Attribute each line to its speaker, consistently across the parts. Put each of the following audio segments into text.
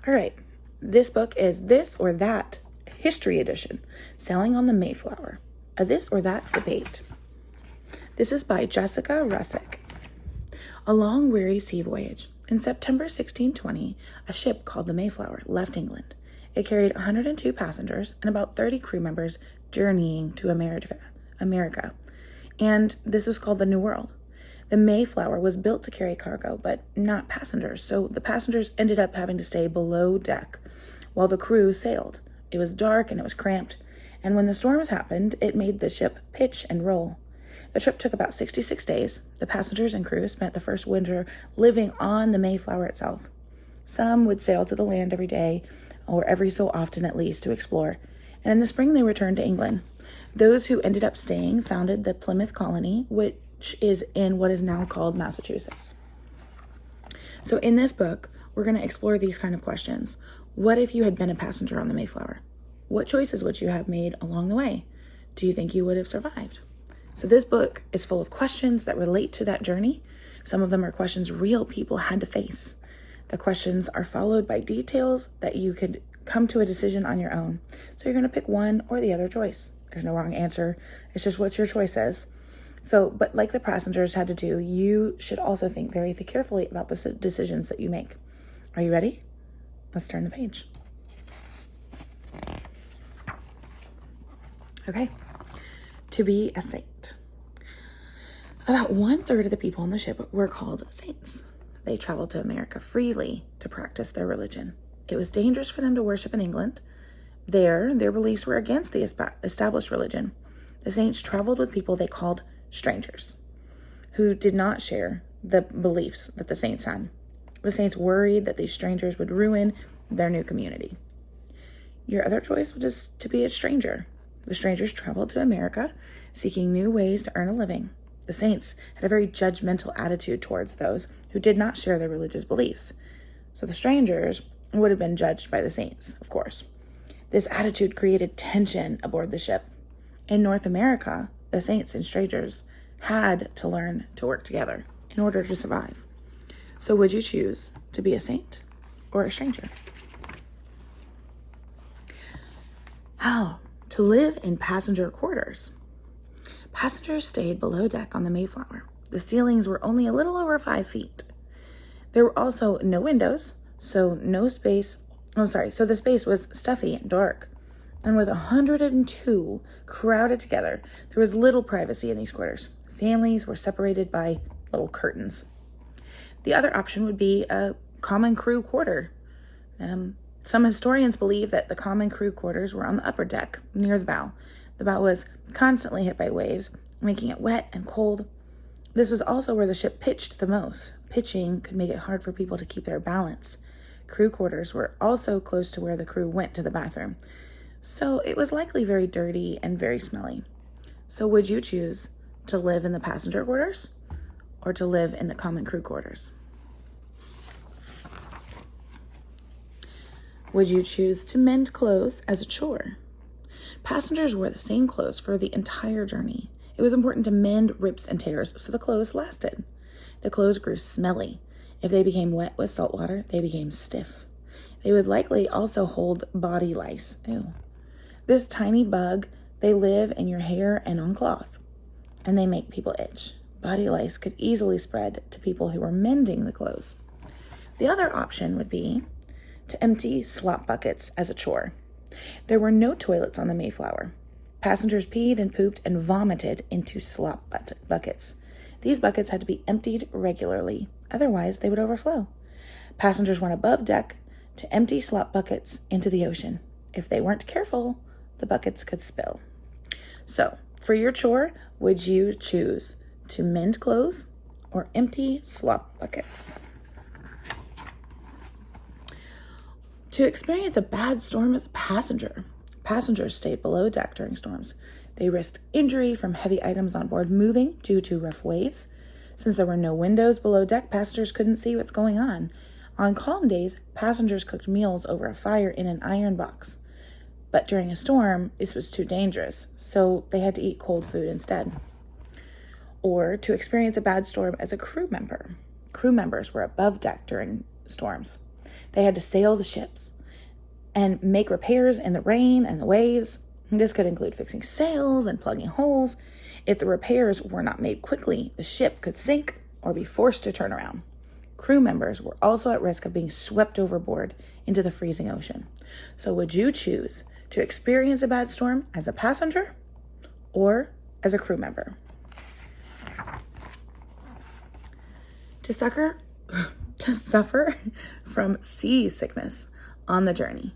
Speaker 1: All right, this book is This or That History Edition, Sailing on the Mayflower, a this or that debate. This is by Jessica Resik. A long, weary sea voyage. In September 1620, a ship called the Mayflower left England. It carried 102 passengers and about 30 crew members journeying to America. And this was called the New World. The Mayflower was built to carry cargo, but not passengers, so the passengers ended up having to stay below deck while the crew sailed. It was dark and it was cramped, and when the storms happened, it made the ship pitch and roll. The trip took about 66 days. The passengers and crew spent the first winter living on the Mayflower itself. Some would sail to the land every day, or every so often at least, to explore, and in the spring they returned to England. Those who ended up staying founded the Plymouth colony, which is in what is now called Massachusetts. So in this book, we're going to explore these kind of questions. What if you had been a passenger on the Mayflower? What choices would you have made along the way? Do you think you would have survived? So this book is full of questions that relate to that journey. Some of them are questions real people had to face. The questions are followed by details that you could come to a decision on your own. So you're going to pick one or the other choice. There's no wrong answer. It's just what your choice is. So, but like the passengers had to do, you should also think very carefully about the decisions that you make. Are you ready? Let's turn the page. Okay. To be a saint. About 1/3 of the people on the ship were called saints. They traveled to America freely to practice their religion. It was dangerous for them to worship in England. There, their beliefs were against the established religion. The saints traveled with people they called strangers, who did not share the beliefs that the saints had. The saints worried that these strangers would ruin their new community. Your other choice was just to be a stranger. The strangers traveled to America, seeking new ways to earn a living. The saints had a very judgmental attitude towards those who did not share their religious beliefs. So the strangers would have been judged by the saints, of course. This attitude created tension aboard the ship. In North America, the saints and strangers had to learn to work together in order to survive. So would you choose to be a saint or a stranger? How to live in passenger quarters. Passengers stayed below deck on the Mayflower. The ceilings were only a little over 5 feet. There were also no windows, so the space was stuffy and dark. And with 102 crowded together, there was little privacy in these quarters. Families were separated by little curtains. The other option would be a common crew quarter. Some historians believe that the common crew quarters were on the upper deck, near the bow. The bow was constantly hit by waves, making it wet and cold. This was also where the ship pitched the most. Pitching could make it hard for people to keep their balance. Crew quarters were also close to where the crew went to the bathroom. So it was likely very dirty and very smelly. So would you choose to live in the passenger quarters or to live in the common crew quarters? Would you choose to mend clothes as a chore? Passengers wore the same clothes for the entire journey. It was important to mend rips and tears so the clothes lasted. The clothes grew smelly. If they became wet with salt water, they became stiff. They would likely also hold body lice. Ew. This tiny bug, they live in your hair and on cloth, and they make people itch. Body lice could easily spread to people who were mending the clothes. The other option would be to empty slop buckets as a chore. There were no toilets on the Mayflower. Passengers peed and pooped and vomited into slop buckets. These buckets had to be emptied regularly, otherwise they would overflow. Passengers went above deck to empty slop buckets into the ocean. If they weren't careful, the buckets could spill. So, for your chore, would you choose to mend clothes or empty slop buckets? To experience a bad storm as a passenger, passengers stayed below deck during storms. They risked injury from heavy items on board moving due to rough waves. Since there were no windows below deck, passengers couldn't see what's going on. On calm days, passengers cooked meals over a fire in an iron box. But during a storm, this was too dangerous, so they had to eat cold food instead. Or to experience a bad storm as a crew member. Crew members were above deck during storms. They had to sail the ships and make repairs in the rain and the waves. This could include fixing sails and plugging holes. If the repairs were not made quickly, the ship could sink or be forced to turn around. Crew members were also at risk of being swept overboard into the freezing ocean. So would you choose to experience a bad storm as a passenger or as a crew member? To suffer from seasickness on the journey.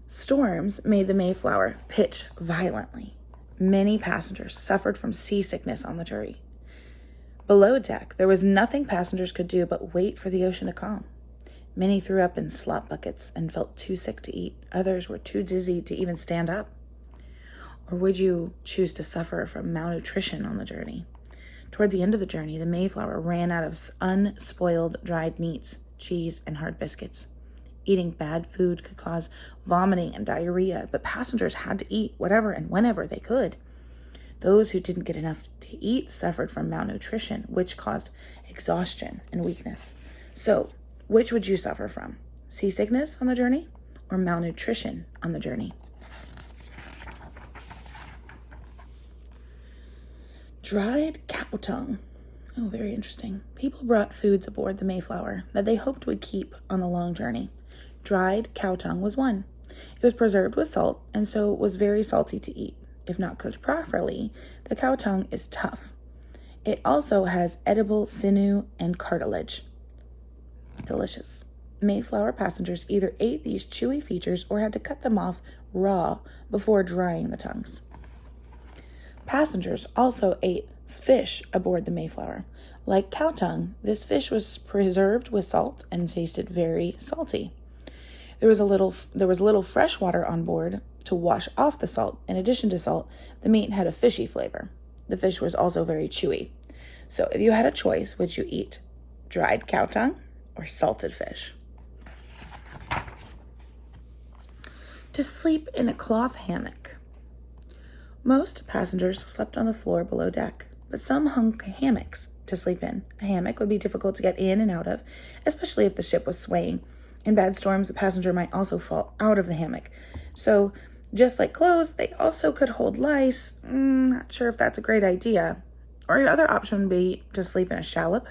Speaker 1: Storms made the Mayflower pitch violently. Many passengers suffered from seasickness on the journey. Below deck, there was nothing passengers could do but wait for the ocean to calm. Many threw up in slop buckets and felt too sick to eat. Others were too dizzy to even stand up. Or would you choose to suffer from malnutrition on the journey? Toward the end of the journey, the Mayflower ran out of unspoiled dried meats, cheese, and hard biscuits. Eating bad food could cause vomiting and diarrhea, but passengers had to eat whatever and whenever they could. Those who didn't get enough to eat suffered from malnutrition, which caused exhaustion and weakness. So, which would you suffer from? Seasickness on the journey or malnutrition on the journey? Dried cow tongue. Oh, very interesting. People brought foods aboard the Mayflower that they hoped would keep on a long journey. Dried cow tongue was one. It was preserved with salt and so was very salty to eat. If not cooked properly, the cow tongue is tough. It also has edible sinew and cartilage. Delicious. Mayflower passengers either ate these chewy features or had to cut them off raw before drying the tongues. Passengers also ate fish aboard the Mayflower. Like cow tongue, this fish was preserved with salt and tasted very salty. There was little fresh water on board to wash off the salt. In addition to salt, the meat had a fishy flavor. The fish was also very chewy. So if you had a choice, would you eat dried cow tongue or salted fish? To sleep in a cloth hammock. Most passengers slept on the floor below deck, but some hung hammocks to sleep in. A hammock would be difficult to get in and out of, especially if the ship was swaying. In bad storms, a passenger might also fall out of the hammock. So, just like clothes, they also could hold lice. Not sure if that's a great idea. Or your other option would be to sleep in a shallop.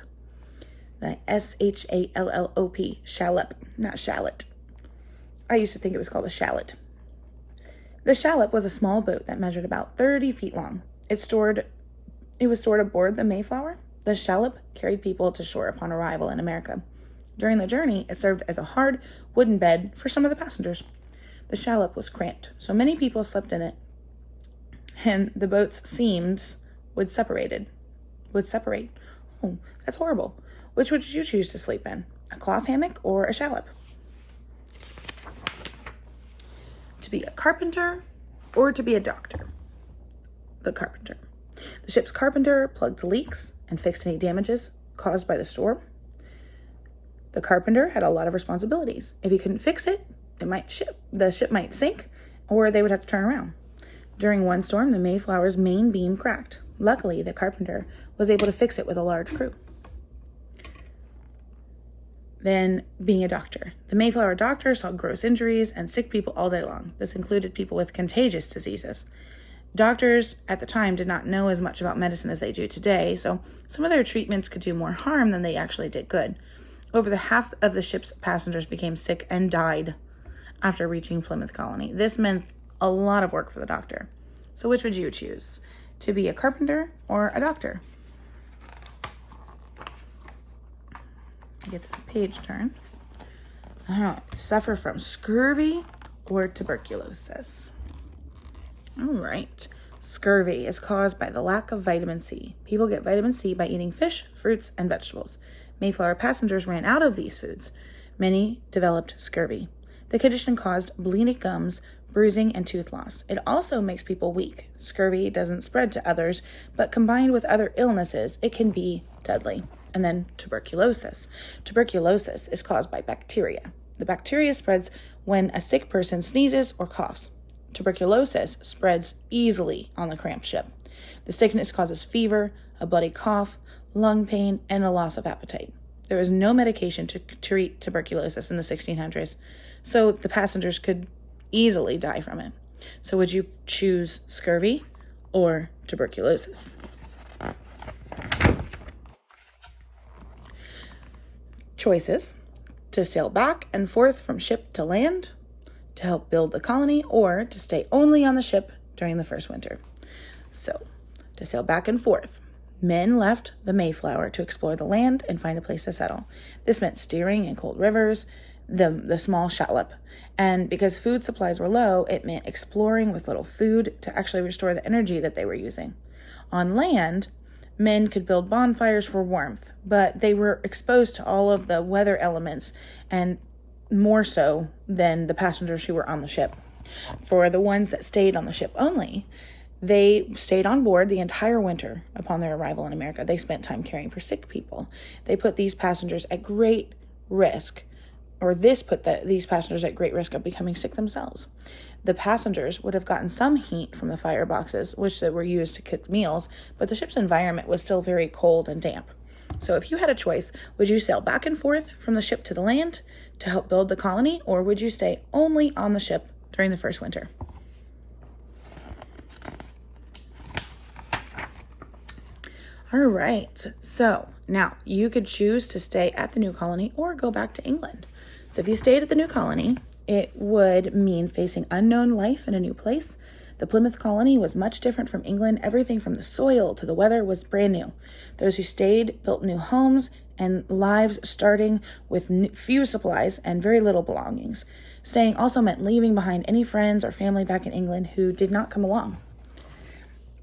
Speaker 1: The S-H-A-L-L-O-P, shallop, not shallot. I used to think it was called a shallot. The shallop was a small boat that measured about 30 feet long. It was stored aboard the Mayflower. The shallop carried people to shore upon arrival in America. During the journey, it served as a hard wooden bed for some of the passengers. The shallop was cramped, so many people slept in it, and the boat's seams would separate. Oh, that's horrible. Which would you choose to sleep in? A cloth hammock or a shallop? To be a carpenter or to be a doctor? The carpenter. The ship's carpenter plugged leaks and fixed any damages caused by the storm. The carpenter had a lot of responsibilities. If he couldn't fix it, the ship might sink, or they would have to turn around. During one storm, the Mayflower's main beam cracked. Luckily, the carpenter was able to fix it with a large crew. Then, being a doctor. The Mayflower doctor saw gross injuries and sick people all day long. This included people with contagious diseases. Doctors at the time did not know as much about medicine as they do today, so some of their treatments could do more harm than they actually did good. Over the half of the ship's passengers became sick and died after reaching Plymouth Colony. This meant a lot of work for the doctor. So which would you choose? To be a carpenter or a doctor? Get this page turned. Suffer from scurvy or tuberculosis? All right. Scurvy is caused by the lack of vitamin C. People get vitamin C by eating fish, fruits, and vegetables. Mayflower passengers ran out of these foods. Many developed scurvy. The condition caused bleeding gums, bruising, and tooth loss. It also makes people weak. Scurvy doesn't spread to others, but combined with other illnesses, it can be deadly. And then tuberculosis. Tuberculosis is caused by bacteria. The bacteria spreads when a sick person sneezes or coughs. Tuberculosis spreads easily on the cramped ship. The sickness causes fever, a bloody cough, lung pain, and a loss of appetite. There was no medication to treat tuberculosis in the 1600s, so the passengers could easily die from it. So would you choose scurvy or tuberculosis? Choices: to sail back and forth from ship to land, to help build the colony, or to stay only on the ship during the first winter. So, to sail back and forth. Men left the Mayflower to explore the land and find a place to settle. This meant steering in cold rivers, the small shallop. And because food supplies were low, it meant exploring with little food to actually restore the energy that they were using. On land, men could build bonfires for warmth, but they were exposed to all of the weather elements, and more so than the passengers who were on the ship. For the ones that stayed on the ship only, they stayed on board the entire winter upon their arrival in America. They spent time caring for sick people. They put these passengers at great risk, or this put these passengers at great risk of becoming sick themselves. The passengers would have gotten some heat from the fireboxes, which they were used to cook meals, but the ship's environment was still very cold and damp. So if you had a choice, would you sail back and forth from the ship to the land to help build the colony, or would you stay only on the ship during the first winter? All right, so now you could choose to stay at the new colony or go back to England. So if you stayed at the new colony, it would mean facing unknown life in a new place. The Plymouth colony was much different from England. Everything from the soil to the weather was brand new. Those who stayed built new homes and lives starting with few supplies and very little belongings. Staying also meant leaving behind any friends or family back in England who did not come along.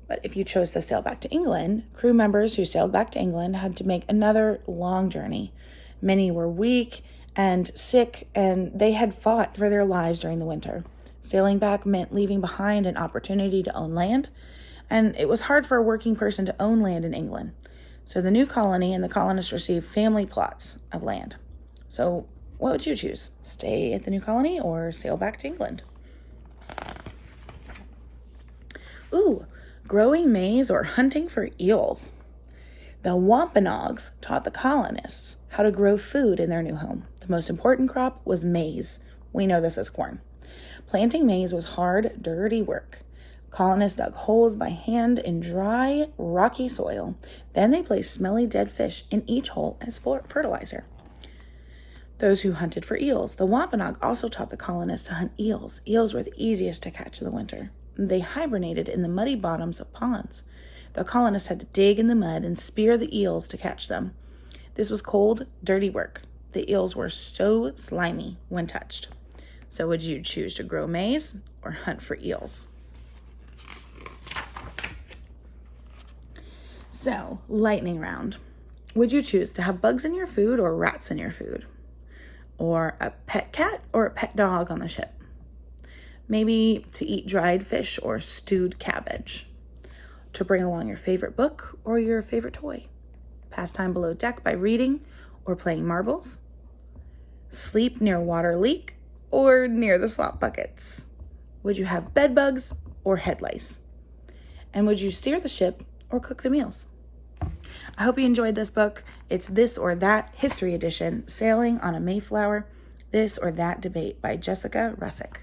Speaker 1: But if you chose to sail back to England, crew members who sailed back to England had to make another long journey. Many were weak and sick, and they had fought for their lives during the winter. Sailing back meant leaving behind an opportunity to own land, and it was hard for a working person to own land in England. So the new colony and the colonists received family plots of land. So what would you choose? Stay at the new colony or sail back to England? Ooh, growing maize or hunting for eels. The Wampanoags taught the colonists how to grow food in their new home. The most important crop was maize. We know this as corn. Planting maize was hard, dirty work. Colonists dug holes by hand in dry, rocky soil. Then they placed smelly dead fish in each hole as fertilizer. Those who hunted for eels. The Wampanoag also taught the colonists to hunt eels. Eels were the easiest to catch in the winter. They hibernated in the muddy bottoms of ponds. The colonists had to dig in the mud and spear the eels to catch them. This was cold, dirty work. The eels were so slimy when touched. So would you choose to grow maize or hunt for eels? So, lightning round. Would you choose to have bugs in your food or rats in your food? Or a pet cat or a pet dog on the ship? Maybe to eat dried fish or stewed cabbage. To bring along your favorite book or your favorite toy. Pass time below deck by reading or playing marbles. Sleep near water leak or near the slop buckets. Would you have bed bugs or head lice? And would you steer the ship or cook the meals? I hope you enjoyed this book. It's This or That History Edition, Sailing on a Mayflower, This or That Debate by Jessica Resik.